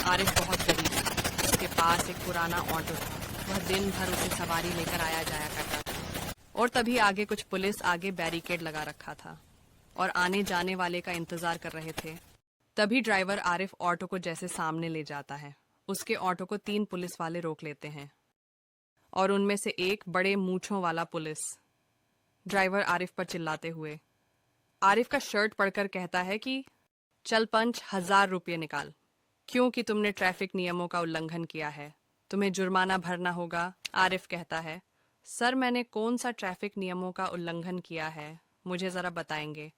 आरिफ बहुत गरीब था। उसके पास एक पुराना ऑटो था। वह दिन भर उसे सवारी लेकर आया जाया करता था। और तभी आगे कुछ पुलिस आगे बैरिकेड लगा रखा था और आने जाने वाले का इंतजार कर रहे थे। तभी ड्राइवर आरिफ ऑटो को जैसे सामने ले जाता है, उसके ऑटो को 3 पुलिस वाले रोक लेते हैं और उनमें से एक बड़े मूंछों वाला पुलिस ड्राइवर आरिफ पर चिल्लाते हुए आरिफ का शर्ट पकड़कर कहता है कि चल पंच, 1000 रुपये निकाल, क्योंकि तुमने ट्रैफिक नियमों का उल्लंघन किया है, तुम्हें जुर्माना भरना होगा। आरिफ कहता है, सर मैंने कौन सा ट्रैफिक नियमों का उल्लंघन किया है, मुझे जरा बताएंगे।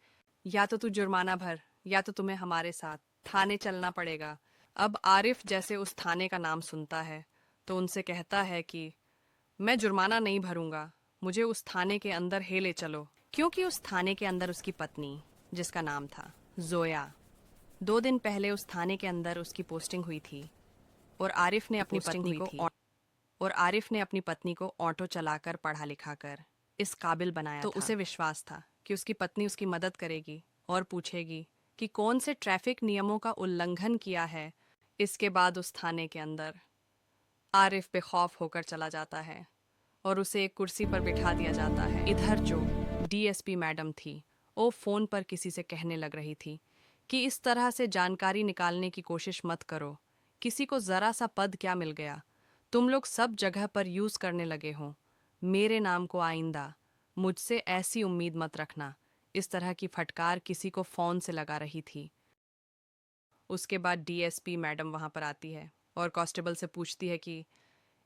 या तो तू जुर्माना भर या तो तुम्हें हमारे साथ थाने चलना पड़ेगा। अब आरिफ जैसे उस थाने का नाम सुनता है तो उनसे कहता है कि मैं जुर्माना नहीं भरूंगा, मुझे उस थाने के अंदर हे ले चलो। क्योंकि उस थाने के अंदर उसकी पत्नी, जिसका नाम था जोया, 2 दिन पहले उस थाने के अंदर उसकी पोस्टिंग हुई थी और आरिफ ने अपनी पत्नी को ऑटो चलाकर पढ़ा लिखा कर इस काबिल बनाया तो था। उसे विश्वास था कि उसकी पत्नी उसकी मदद करेगी और पूछेगी कि कौन से ट्रैफिक नियमों का उल्लंघन किया है। इसके बाद उस थाने के अंदर आरिफ बेखौफ होकर चला जाता है और उसे एक कुर्सी पर बिठा दिया जाता है। इधर जो डीएसपी मैडम थी, वो फोन पर किसी से कहने लग रही थी कि इस तरह से जानकारी निकालने की कोशिश मत करो, किसी को जरा सा पद क्या मिल गया, तुम लोग सब जगह पर यूज करने लगे हो, मेरे नाम को आइंदा मुझसे ऐसी उम्मीद मत रखना। इस तरह की फटकार किसी को फोन से लगा रही थी। उसके बाद डीएसपी मैडम वहां पर आती है और कांस्टेबल से पूछती है कि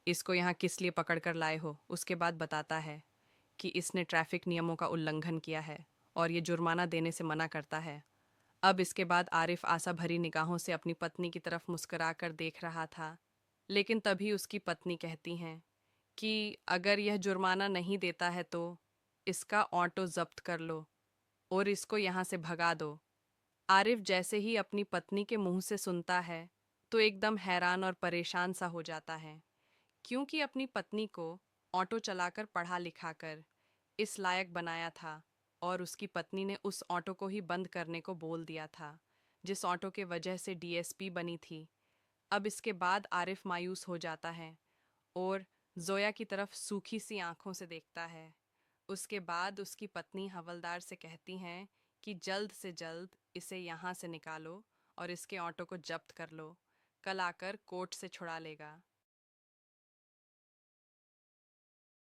इसको यहाँ किस लिए पकड़ कर लाए हो। उसके बाद बताता है कि इसने ट्रैफिक नियमों का उल्लंघन किया है और ये जुर्माना देने से मना करता है। अब इसके बाद आरिफ आशा भरी निगाहों से अपनी पत्नी की तरफ मुस्कुराकर देख रहा था, लेकिन तभी उसकी पत्नी कहती हैं कि अगर यह जुर्माना नहीं देता है तो इसका ऑटो जब्त कर लो और इसको यहाँ से भगा दो। आरिफ जैसे ही अपनी पत्नी के मुंह से सुनता है तो एकदम हैरान और परेशान सा हो जाता है, क्योंकि अपनी पत्नी को ऑटो चलाकर पढ़ा लिखा कर इस लायक बनाया था और उसकी पत्नी ने उस ऑटो को ही बंद करने को बोल दिया था, जिस ऑटो के वजह से डीएसपी बनी थी। अब इसके बाद आरिफ मायूस हो जाता है और जोया की तरफ सूखी सी आंखों से देखता है। उसके बाद उसकी पत्नी हवलदार से कहती हैं कि जल्द से जल्द इसे यहाँ से निकालो और इसके ऑटो को जब्त कर लो, कल आकर कोर्ट से छुड़ा लेगा।